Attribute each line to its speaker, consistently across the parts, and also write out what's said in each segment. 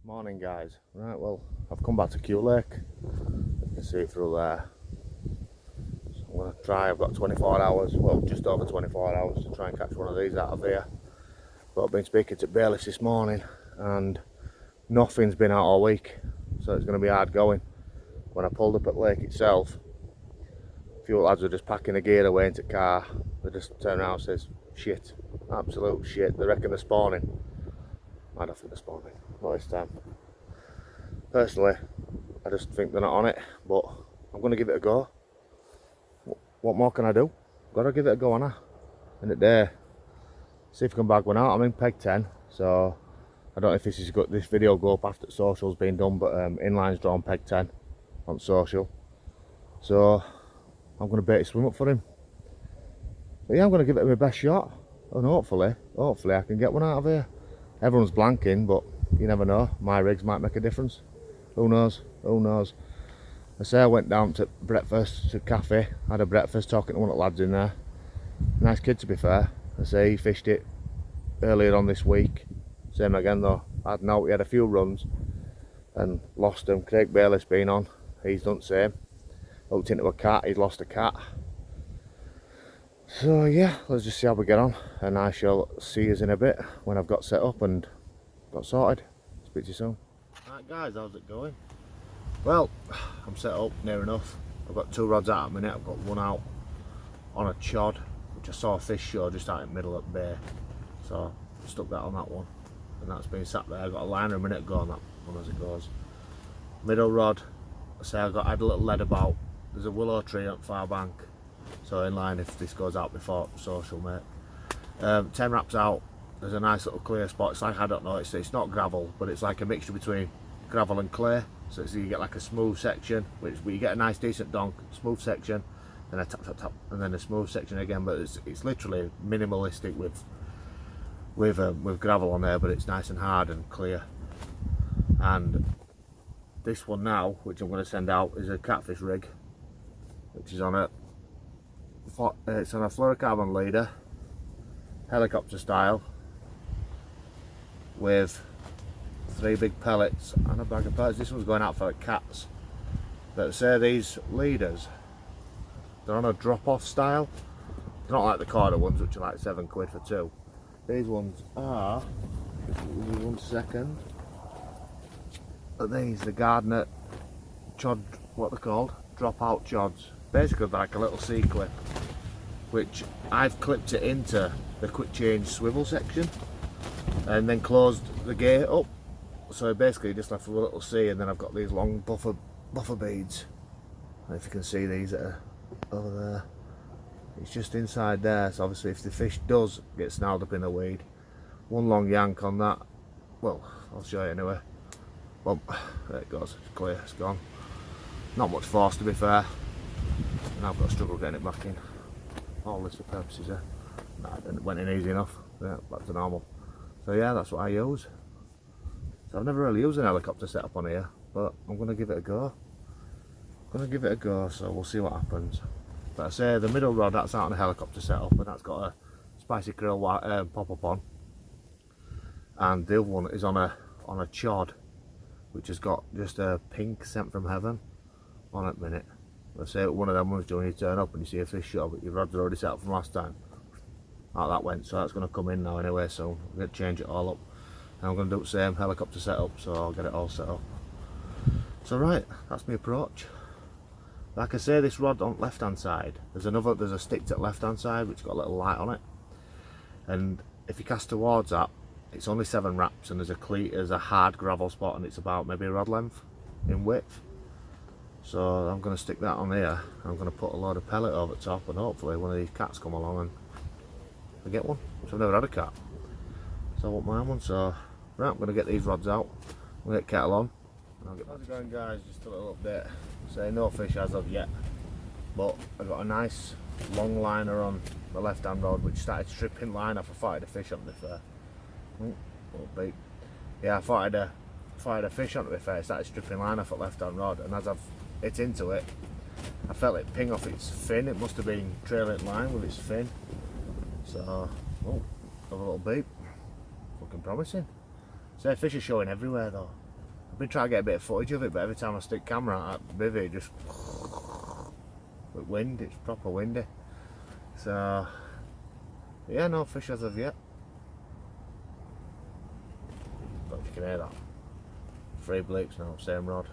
Speaker 1: Morning guys. Right, well, I've come back to Q Lake. You can see through there. So I'm going to try, I've got 24 hours, well just over 24 hours to try and catch one of these out of here. But I've been speaking to Bailiffs this morning and nothing's been out all week. So it's going to be hard going. When I pulled up at lake itself, a few lads were just packing the gear away into the car. They just turned around and says, shit, absolute shit. They reckon they're spawning. I don't think they're spawning, not this time. Personally, I just think they're not on it, but I'm going to give it a go. What more can I do? Got to give it a go, Anna. In the day, see if I can bag one out. I'm in peg 10, so I don't know if this video will go up after social's been done, but inline's drawn peg 10 on social. So I'm going to bait a swim up for him. But yeah, I'm going to give it my best shot, and hopefully I can get one out of here. Everyone's blanking, but you never know. My rigs might make a difference. Who knows? Who knows? I say I went down to breakfast to cafe, had a breakfast talking to one of the lads in there. Nice kid to be fair. I say he fished it earlier on this week. Same again though. I don't know, he had a few runs and lost them. Craig Bailey's been on, he's done the same. Hooked into a cat, he's lost a cat. So yeah, let's just see how we get on, and I shall see you in a bit when I've got set up and got sorted. Speak to you soon. Right guys, how's it going? Well, I'm set up near enough. I've got two rods out at the minute. I've got one out on a chod, which I saw a fish show just out in the middle of the bay. So I stuck that on that one, and that's been sat there. I got a liner a minute ago on that one as it goes. Middle rod, I say I had a little lead about. There's a willow tree at the far bank. So in line if this goes out before social, mate. 10 wraps out, there's a nice little clear spot. It's like, I don't know, it's not gravel, but it's like a mixture between gravel and clay. So you get like a smooth section, which you get a nice decent donk, smooth section, then a tap tap tap, and then a smooth section again. But it's literally minimalistic with gravel on there, but it's nice and hard and clear. And this one now, which I'm going to send out, is a catfish rig, which is on it's on a fluorocarbon leader, helicopter style, with 3 big pellets and a bag of pellets. This one's going out for the cats. But say these leaders, they're on a drop-off style. They're not like the Corda ones, which are like £7 for 2. These ones are, one second, these, the Gardner chod, what they're called, drop-out chods. Basically like a little C-clip, which I've clipped it into the quick change swivel section and then closed the gate up. So basically just left with a little C, and then I've got these long buffer beads. And if you can see these that are over there, it's just inside there. So obviously if the fish does get snarled up in the weed, one long yank on that, well, I'll show you anyway. Well, there it goes, it's clear, it's gone. Not much force to be fair. And I've got to struggle getting it back in. All this for purposes there. Nah, it went in easy enough. Yeah, back to normal. So yeah, that's what I use. So I've never really used an helicopter setup on here, but I'm going to give it a go. So we'll see what happens. But I say the middle rod, that's out on a helicopter setup, and that's got a spicy krill pop-up on. And the other one is on a chod, which has got just a pink sent from heaven on at the minute. Let's say one of them ones doing, you turn up and you see a fish show, but your rods are already set up from last time. Out that went, so that's going to come in now anyway, so I'm going to change it all up. And I'm going to do the same helicopter setup, so I'll get it all set up. So right, that's my approach. Like I say, this rod on left hand side, there's a stick to the left hand side which got a little light on it. And if you cast towards that, it's only 7 wraps, and there's a hard gravel spot, and it's about maybe a rod length in width. So I'm going to stick that on here. I'm going to put a load of pellet over the top, and hopefully one of these cats come along and I get one, which I've never had a cat. So I want my own one. So right, I'm going to get these rods out. I'm going to get kettle on. How's it going guys? Just a little update. So no fish as of yet, but I got a nice long liner on the left hand rod which started stripping line off. I thought I had a fish on it fair. Little beak. Yeah, I thought I had a fish on it fair. It started stripping line off at left hand rod, and as I've hit into it, I felt it ping off its fin. It must have been trailing line with its fin. So, oh, have a little beep. Looking promising. So fish are showing everywhere though. I've been trying to get a bit of footage of it, but every time I stick camera out at the bivvy, it just with wind, it's proper windy. So yeah, no fish as of yet. Don't know if you can hear that. 3 bleeps now, same rod.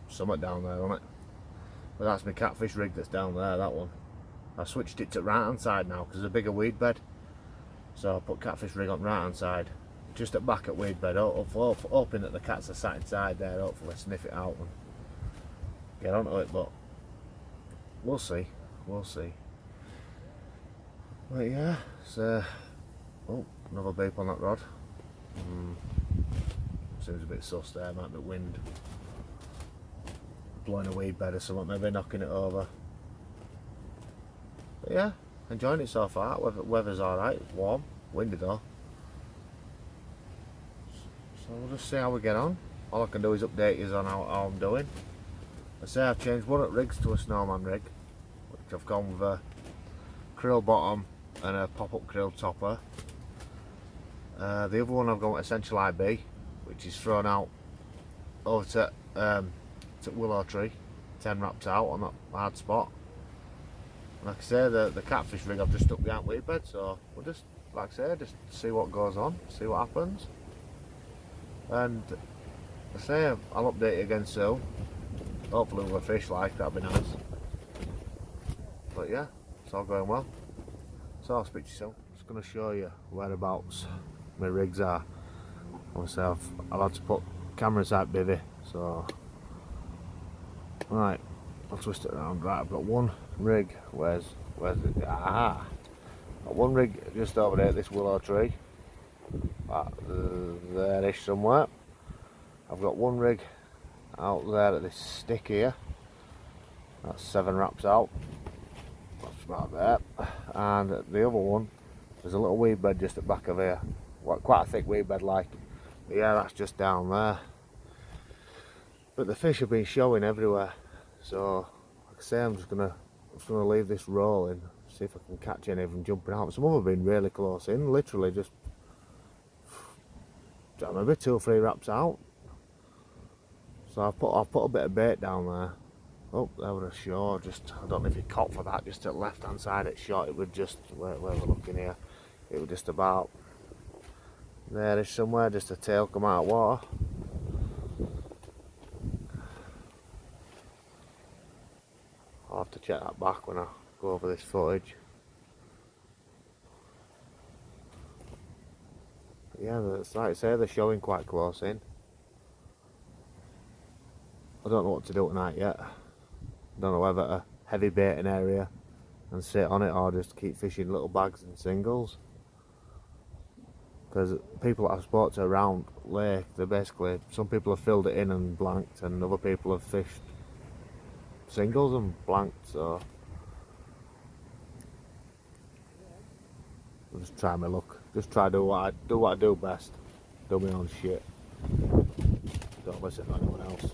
Speaker 1: Something down there on it. But that's my catfish rig that's down there, that one. I switched it to right hand side now because there's a bigger weed bed. So I put catfish rig on right hand side, just at back at weed bed, hoping that the cats are sat inside there, hopefully sniff it out and get onto it, but we'll see, we'll see. But yeah, so, oh, another beep on that rod. Seems a bit sus there, might be wind blowing a weed bed or something, maybe knocking it over. But yeah, enjoying it so far. Weather's alright, it's warm, windy though. So we'll just see how we get on. All I can do is update you on how I'm doing. I say I've changed one at rigs to a snowman rig, which I've gone with a krill bottom and a pop-up krill topper. The other one I've gone with Essential IB, which is thrown out over to willow tree, 10 wraps out on that hard spot. And like I say, the catfish rig I've just stuck behind weed bed, so we'll just, like I say, just see what goes on, see what happens. And I say I'll update you again soon. Hopefully with a fish like, that'd be nice. But yeah, it's all going well. So I'll speak to you soon. Just going to show you whereabouts my rigs are. Obviously I've had to put cameras out bivvy, so right, I'll twist it around. Right, I've got one rig. Where's it? Aha! Got one rig just over there at this willow tree. There-ish somewhere. I've got one rig out there at this stick here. That's 7 wraps out. That's about there. And the other one, there's a little weed bed just at the back of here. Quite a thick weed bed like. But yeah, that's just down there. But the fish have been showing everywhere. So, like I say, I'm just gonna leave this rolling, see if I can catch any of them jumping out. Some of them have been really close in, literally just, maybe 2 or 3 wraps out. So I've put a bit of bait down there. Oh, there was a shore. Just, I don't know if you caught for that. Just at the left hand side, it's shot. It would just where we're looking here. It was just about there is somewhere. Just a tail come out of water. I'll have to check that back when I go over this footage. But yeah, like I say, they're showing quite close in. I don't know what to do tonight yet. I don't know whether to heavy bait an area and sit on it or just keep fishing little bags and singles. Because people that I've spoken to around lake, they're basically, some people have filled it in and blanked, and other people have fished singles and blanked, so I'll just try my luck. Just try to do what I do best. Do my own shit. Don't listen to anyone else.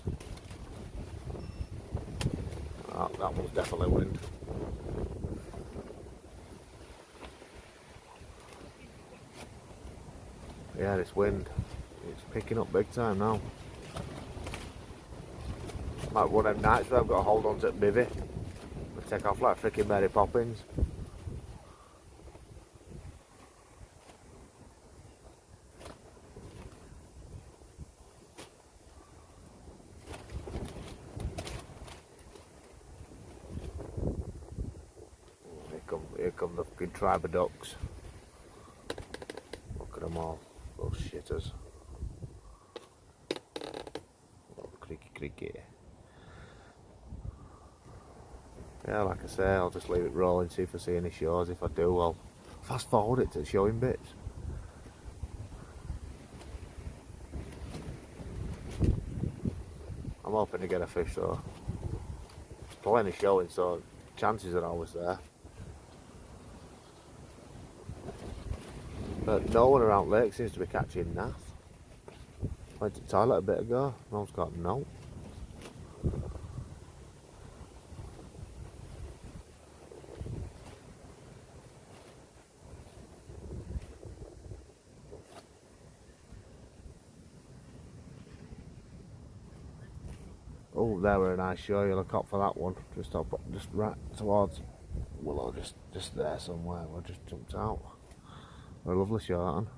Speaker 1: That one's definitely wind. Yeah, this wind, it's picking up big time now. Like one of them nights where I've got to hold on to the bivvy and take off like freaking Mary Poppins. Here come the fucking tribe of ducks. Look at them all, those shitters. Oh, creaky. Yeah, like I say, I'll just leave it rolling, see if I see any shows. If I do, I'll fast forward it to showing bits. I'm hoping to get a fish though. There's plenty showing, so chances are always there. But no one around lake seems to be catching naff. Went to the toilet a bit ago, no one's got no. Oh, there were a nice show. You look up for that one. Just up, just right towards Willow, just there somewhere. We just jumped out. A lovely show, that one.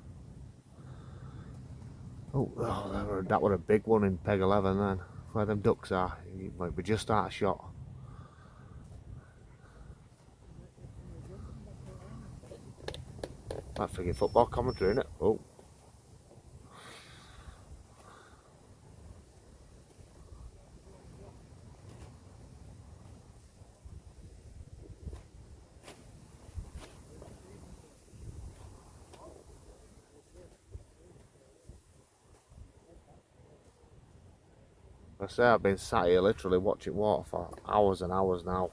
Speaker 1: Oh, that were a big one in peg 11 then. Where them ducks are. You might be just out of shot. That's friggin' football commentary, innit? Oh. I say I've been sat here literally watching water for hours and hours now,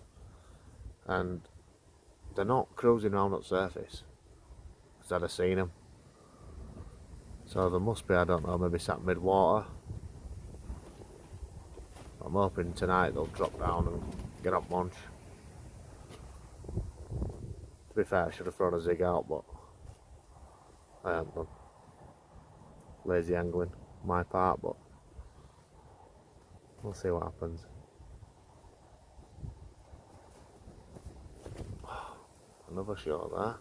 Speaker 1: and they're not cruising around at the surface because I'd have seen them. So there must be, I don't know, maybe sat mid-water. I'm hoping tonight they'll drop down and get up munch. To be fair, I should have thrown a zig out, but I haven't done. Lazy angling, my part, but we'll see what happens. Another shot there.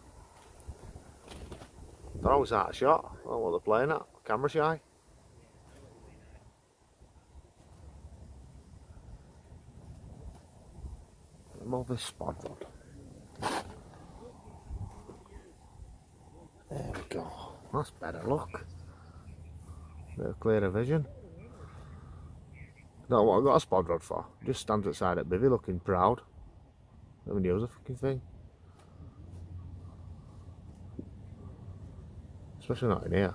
Speaker 1: They're always out of shot. Oh, what they're playing at? Camera shy? More of a spot rod. There we go. That's better luck. Bit of clearer vision. Not what I got a spot rod for. Just stands outside at bivvy looking proud. Never knew it was a fucking thing. Especially not in here.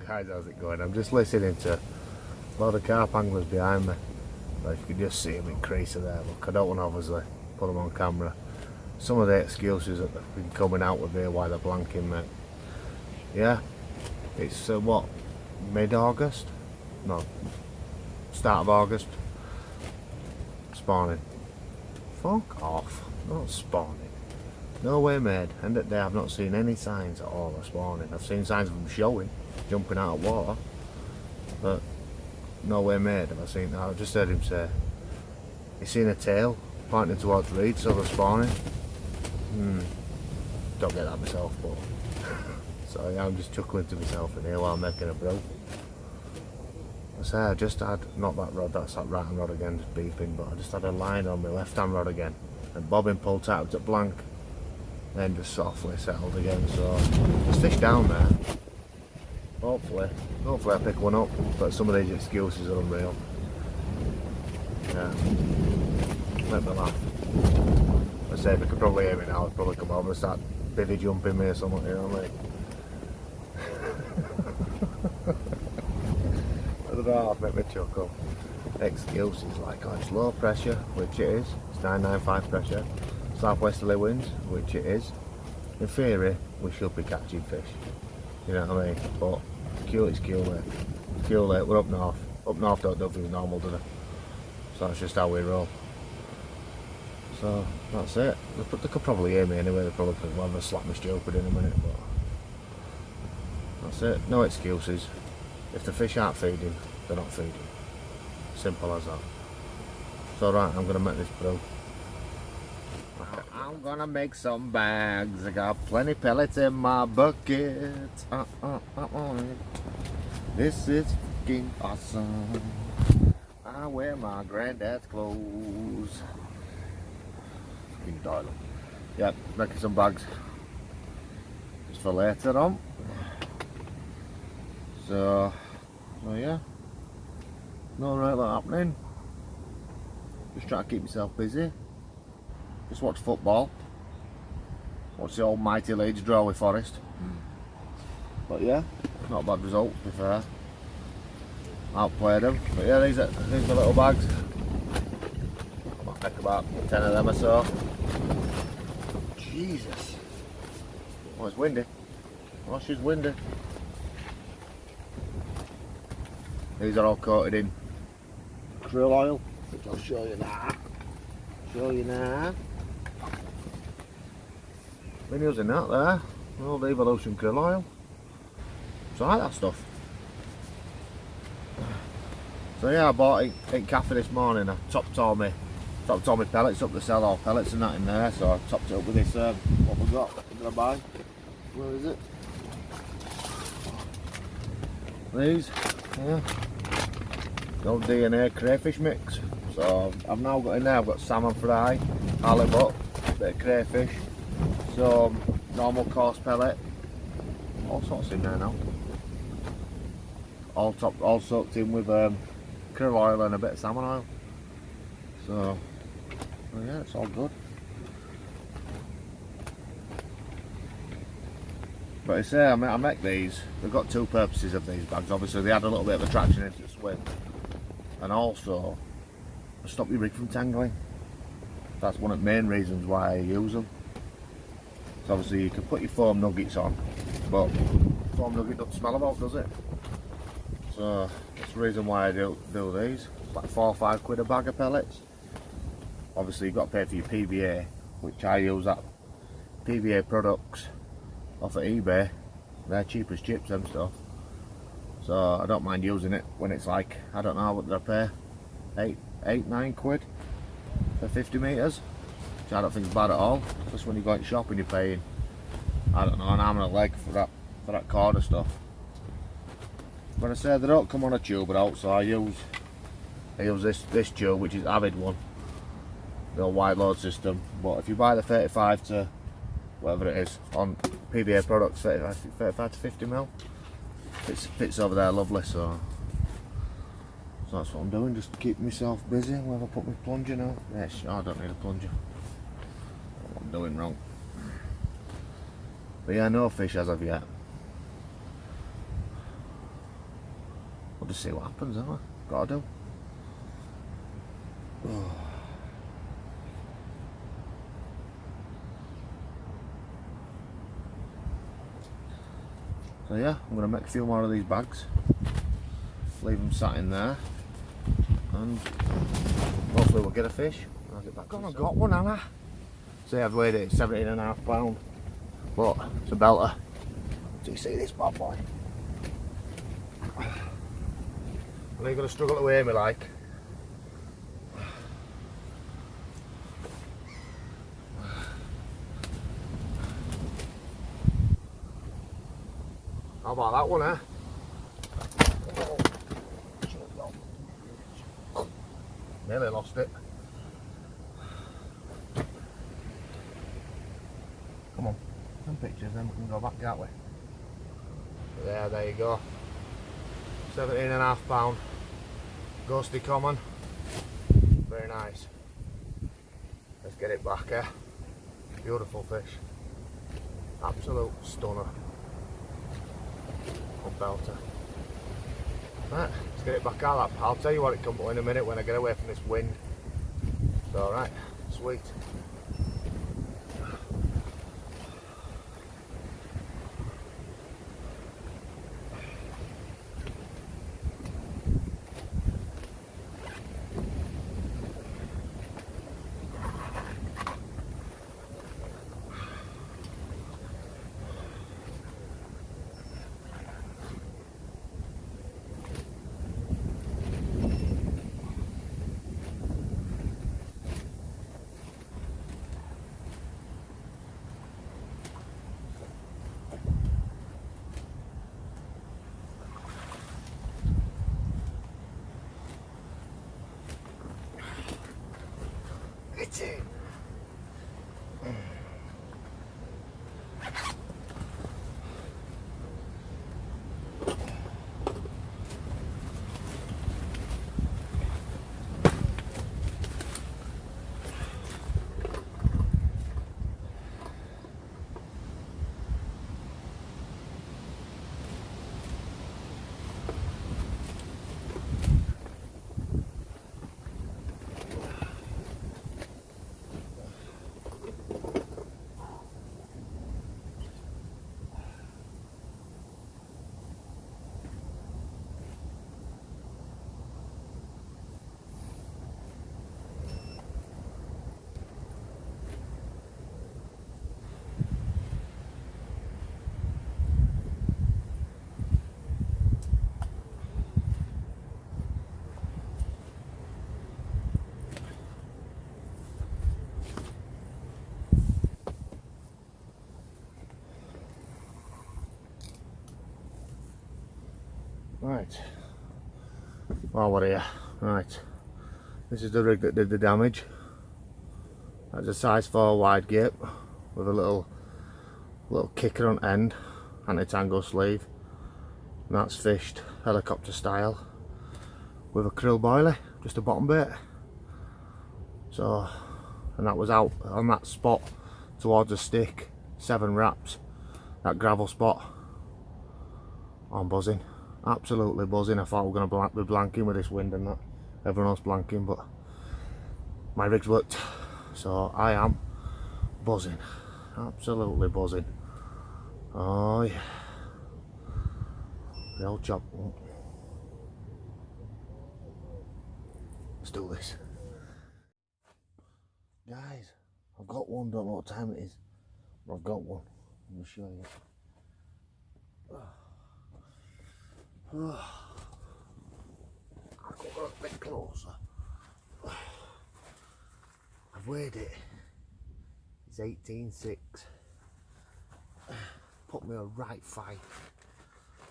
Speaker 1: Guys, how's it going? I'm just listening to a lot of carp anglers behind me. Like, you can just see them increasing there. Look, I don't want to obviously put them on camera. Some of the excuses that they've been coming out with here why they're blanking, mate. Yeah, it's what, mid-August? No, start of August. Spawning. Fuck off. Not spawning. No way, mate. End of the day, I've not seen any signs at all of spawning. I've seen signs of them showing, jumping out of water, but no way, mate, have I seen that. I've just heard him say he's seen a tail pointing towards reeds, so they're spawning. Don't get that myself, but so yeah, I'm just chuckling to myself in here while I'm making a brew. I say I just had, not that rod, that's that right hand rod again, just beeping, but I just had a line on my left hand rod again, and bobbing pulled tight at blank, then just softly settled again. So there's fish down there. Hopefully I pick one up, but some of these excuses are unreal. Yeah, make me laugh. I say if I could probably hear me now, I'd probably come over and start bivvy jumping me or something, you know what I mean? I don't know, make me chuckle. Excuses like, oh, it's low pressure, which it is, it's 995 pressure, southwesterly winds, which it is. In theory, we should be catching fish, you know what I mean? But it's Kewl Lake. Kewl Lake, we're up north. Up north don't do things normal, do they? So that's just how we roll. So that's it. They could probably hear me anyway. They probably think, well, they'll slap me stupid in a minute, but That's it, no excuses. If the fish aren't feeding, they're not feeding. Simple as that. So right, I'm gonna make this brew. I'm gonna make some bags. I got plenty pellets in my bucket. This is fucking awesome. I wear my granddad's clothes. Fucking dial. Yep, making some bags. Just for later on. So yeah. No real happening. Just trying to keep myself busy. Just watch football. Watch the almighty Leeds draw with Forest. But yeah, not a bad result to be fair. Outplayed them. But yeah, these are my little bags. I might make about 10 of them or so. Jesus. Oh, it's windy. Oh, she's windy. These are all coated in krill oil, which I'll show you now. Been using that there, old Evolution krill oil. So I like that stuff. So yeah, I bought it cafe this morning. I topped all my pellets up to sell all pellets and that in there. So I topped it up with this. What we got? What did I buy? Where is it? These. Yeah. The old DNA crayfish mix. So I've now got in there. I've got salmon fry, halibut, bit of crayfish, some normal coarse pellet, all sorts in there now. All soaked in with krill oil and a bit of salmon oil. So yeah, it's all good. But I say I make these. They've got two purposes of these bags. Obviously, they add a little bit of attraction into the swim, and also stop your rig from tangling. That's one of the main reasons why I use them. So obviously, you can put your foam nuggets on, but foam nugget doesn't smell about, does it? So that's the reason why I do these. It's like 4 or 5 quid a bag of pellets. Obviously, you've got to pay for your PVA, which I use that PVA products off of eBay. They're cheap as chips and stuff. So I don't mind using it when it's like, I don't know, what did I pay? 9 quid for 50 metres, which I don't think is bad at all. Just when you go out shopping, you're paying, I don't know, an arm and a leg for that cord of stuff. But I say they don't come on a tube at all, so I use this tube, which is Avid one, the old wide load system. But if you buy the 35 to whatever it is on PVA products, 35 to 50 mil, fits over there lovely. So that's what I'm doing, just to keep myself busy. Where have I put my plunger now? Yes, I don't need a plunger. What I'm doing wrong. But yeah, no fish as of yet. We'll just see what happens, haven't I? Gotta do. Oh. So yeah, I'm going to make a few more of these bags. Leave them sat in there. And hopefully we'll get a fish. I'll get back. I got one, haven't I? See, I've weighed it, it's 17.5 pounds. But it's a belter. Do you see this bad boy? I know you're going to struggle to weigh me like. How about that one, eh? Nearly lost it. Come on, some pictures, then we can go back, can't we? There you go. 17.5 pound. Ghosty common. Very nice. Let's get it back, eh? Beautiful fish. Absolute stunner. Belter. Right, let's get it back out. I'll tell you what it comes to in a minute when I get away from this wind. So right, sweet. 18. Right, well, we're here. Right, this is the rig that did the damage. That's a size 4 wide gape with a little kicker on end, anti-tango sleeve, and that's fished helicopter style with a krill boilie, just a bottom bait. So, and that was out on that spot towards the stick, 7 wraps, that gravel spot. I'm buzzing. Absolutely buzzing. I thought we were going to be blanking with this wind and that. Everyone else blanking, but my rig's worked. So I am buzzing. Absolutely buzzing. Oh yeah. The old job. Let's do this. Guys, I've got one. Don't know what time it is, but I've got one. Let me show you. I'll go a bit closer. I've weighed it. It's 18.6. Put me a right fight.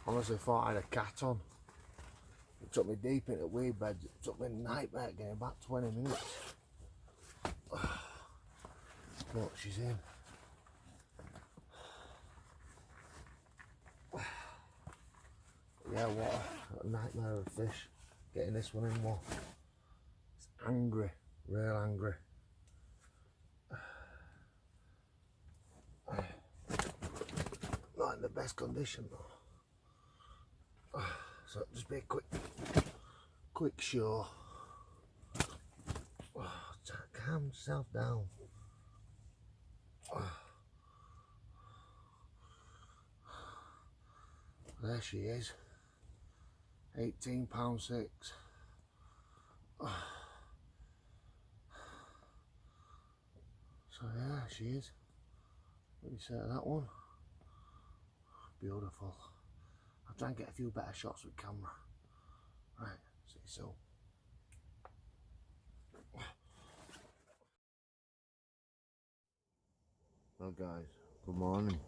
Speaker 1: Honestly thought I had a cat on. It took me deep into weed beds. It took me a nightmare getting about 20 minutes. But she's in. Yeah, what a nightmare of a fish. Getting this one in, what? It's angry, real angry. Not in the best condition though. So just be a quick show. Calm yourself down. There she is. £18.6. So yeah, she is. What do you say to that one? Beautiful. I'll try and get a few better shots with camera. Right, see you soon. Well guys, good morning.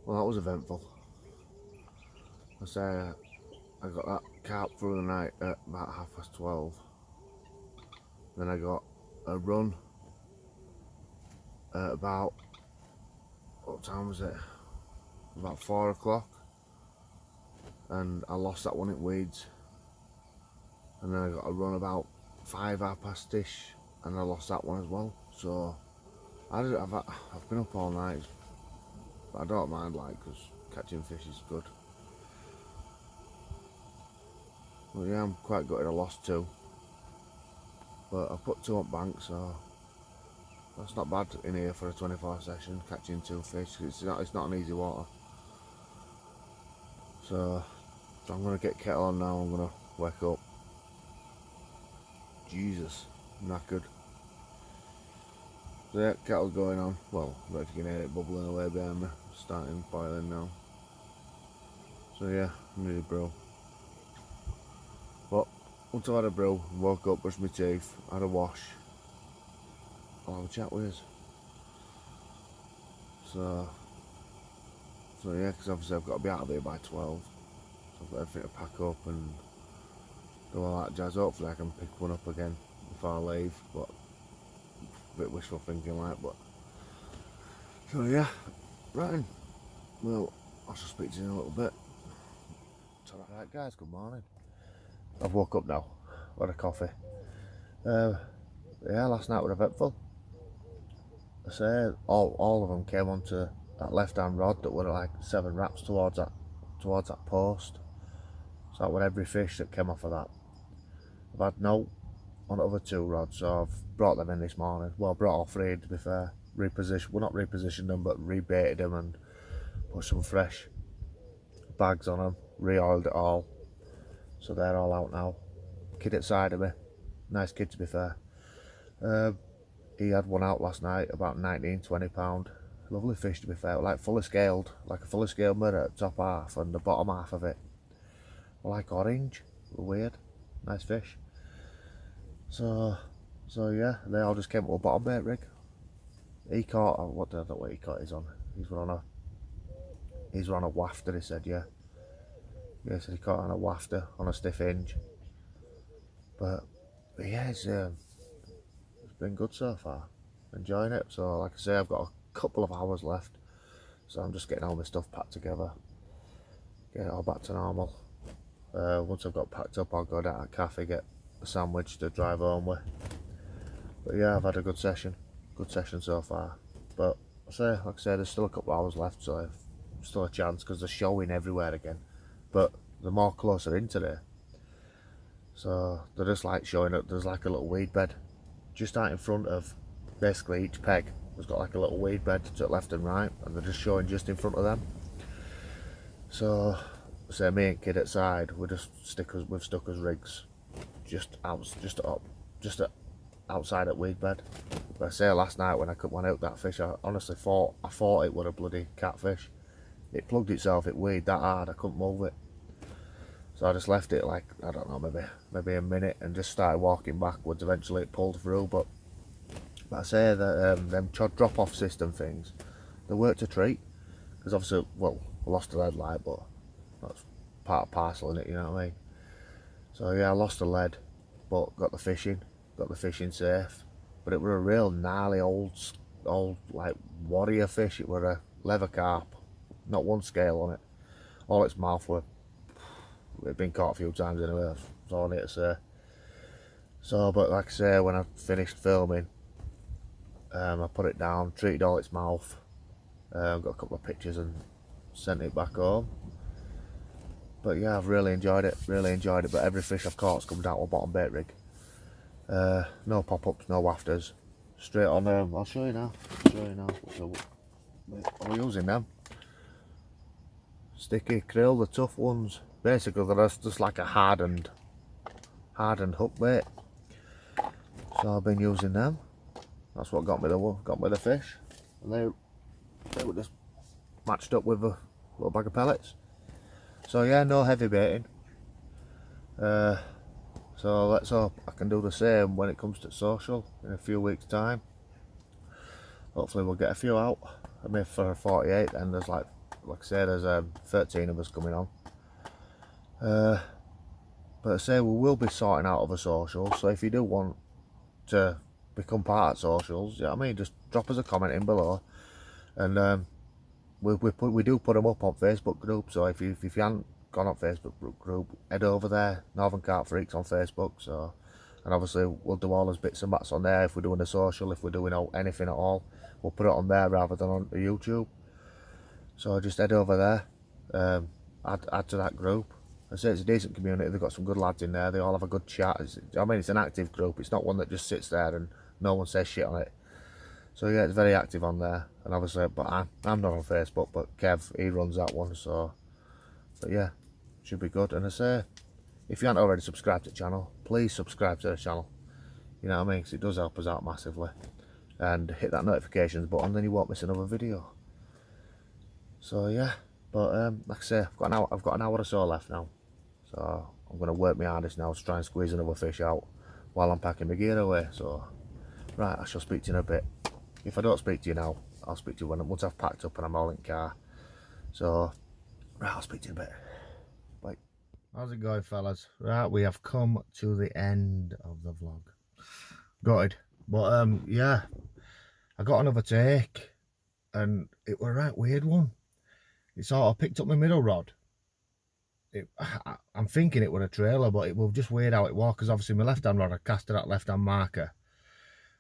Speaker 1: Well, that was eventful. I say I got that carp through the night at about 12:30. Then I got a run at about, what time was it? About 4 o'clock. And I lost that one in weeds. And then I got a run about 5:30ish, and I lost that one as well. So I've been up all night, but I don't mind, like, because catching fish is good. Well, yeah, I'm quite gutted I lost 2, but I put 2 up bank, so that's not bad in here for a 24 session, catching 2 fish. It's not an easy water. So I'm going to get kettle on now. I'm going to wake up. Jesus, knackered. So yeah, kettle's going on. Well, I don't know if you can hear it bubbling away behind me. It's starting boiling now. So yeah, I need a brew. But once I've had a brew, woke up, brushed my teeth, had a wash, I'll have a chat with us. So yeah, because obviously I've got to be out of here by 12. So I've got everything to pack up and do all that jazz. Hopefully I can pick one up again before I leave, but bit wishful thinking like, but so yeah, right then. Well, I shall speak to you in a little bit. Alright guys, good morning. I've woke up now, had a coffee. Yeah, last night was eventful. I say all of them came onto that left hand rod that were like 7 wraps towards that post. So that was every fish that came off of that. I've had no on other 2 rods, so I've brought them in this morning. Well, I brought all 3 to be fair. Well, not repositioned them, but rebaited them and put some fresh bags on them. Re-oiled it all, so they're all out now. Kid at side of me, nice kid to be fair. He had one out last night, about 19-20 pound. Lovely fish to be fair, like fully scaled, like a fully scaled mirror at the top half and the bottom half of it like orange. Weird, nice fish. So yeah, they all just came to a bottom bait rig. He caught, I don't know what he caught. He's on a wafter. He said, yeah, he said he caught on a wafter on a stiff hinge. But yeah, it's been good so far. Enjoying it. So like I say, I've got a couple of hours left, so I'm just getting all my stuff packed together, get it all back to normal. Once I've got packed up, I'll go down to a cafe, get a sandwich to drive home with. But yeah, I've had a good session so far. But like I say, there's still a couple of hours left, so I've still a chance because they're showing everywhere again. But they're more closer in today, so they're just like showing up. There's like a little weed bed just out in front of basically each peg. There's got like a little weed bed to the left and right, and they're just showing just in front of them. So say me and kid at side, we're just we've stuck as rigs just outside at weed bed. But I say last night when I out that fish, I honestly thought it was a bloody catfish. It plugged itself at weed that hard I couldn't move it. So I just left it like, I don't know, maybe a minute and just started walking backwards. Eventually it pulled through, but I say that them drop off system things, they work to treat, because obviously, well, I lost the lead light, but that's part of parcel in it, you know what I mean. So yeah, I lost the lead, but got the fishing safe. But it were a real gnarly old like warrior fish. It were a leather carp, not one scale on it. All its mouth were, it'd been caught a few times anyway, that's all I need to say. So, but like I say, when I finished filming, I put it down, treated all its mouth, got a couple of pictures and sent it back home. But yeah, I've really enjoyed it, but every fish I've caught's come down to a bottom bait rig. No pop-ups, no wafters, straight on them. I'll show you now, So, we're using them. Sticky krill, the tough ones. Basically they're just like a hardened hook bait. So I've been using them. That's what got me the fish. And they were just matched up with a little bag of pellets. So yeah, no heavy baiting. So let's hope I can do the same when it comes to social in a few weeks' time. Hopefully we'll get a few out. I mean, for 48, and there's like I say, there's 13 of us coming on. But I say we will be sorting out other socials. So if you do want to become part of socials, you know what I mean, just drop us a comment in below, and we do put them up on Facebook group. So if you haven't gone on Facebook group, head over there, Northern Carp Freaks on Facebook. So, and obviously we'll do all those bits and bats on there. If we're doing a social, if we're doing anything at all, we'll put it on there rather than on YouTube. So just head over there, add to that group. I say it's a decent community. They've got some good lads in there. They all have a good chat. I mean, it's an active group. It's not one that just sits there and no one says shit on it. So yeah, it's very active on there. And obviously, but I'm not on Facebook, but Kev, he runs that one. So, but yeah, should be good. And I say, if you haven't already subscribed to the channel, please subscribe to the channel. You know what I mean? Because it does help us out massively. And hit that notifications button, then you won't miss another video. So yeah, but like I say, I've got an hour or so left now. So I'm going to work my hardest now to try and squeeze another fish out while I'm packing my gear away. So right, I shall speak to you in a bit. If I don't speak to you now, I'll speak to you once I've packed up and I'm all in the car. So right, I'll speak to you in a bit. Bye. How's it going, fellas? Right, we have come to the end of the vlog. Gutted, but yeah, I got another take, and it was a right weird one. It sort of picked up my middle rod. I'm thinking it was a trailer, but it was just weird how it was, because obviously my left hand rod, I cast to that left hand marker,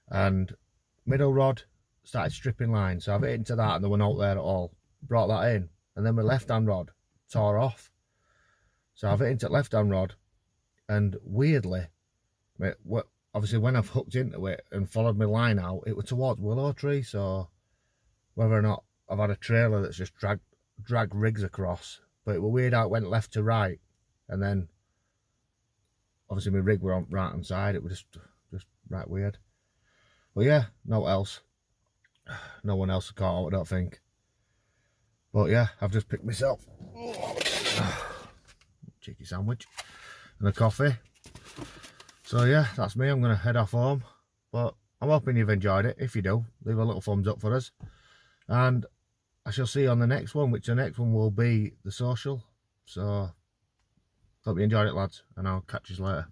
Speaker 1: and middle rod started stripping line, so I've hit into that and there were no there at all. Brought that in, and then my left hand rod tore off, so I've hit into left hand rod, and weirdly, obviously when I've hooked into it and followed my line out, it was towards willow tree. So whether or not I've had a trailer that's just dragged rigs across, but it was weird how it went left to right, and then obviously my rig were on right hand side. It was just right weird. But yeah, no else. No one else caught out, I don't think. But yeah, I've just picked myself cheeky sandwich and a coffee. So yeah, that's me. I'm going to head off home. But I'm hoping you've enjoyed it. If you do, leave a little thumbs up for us. And I shall see you on the next one, which the next one will be the social. So hope you enjoyed it, lads, and I'll catch you later.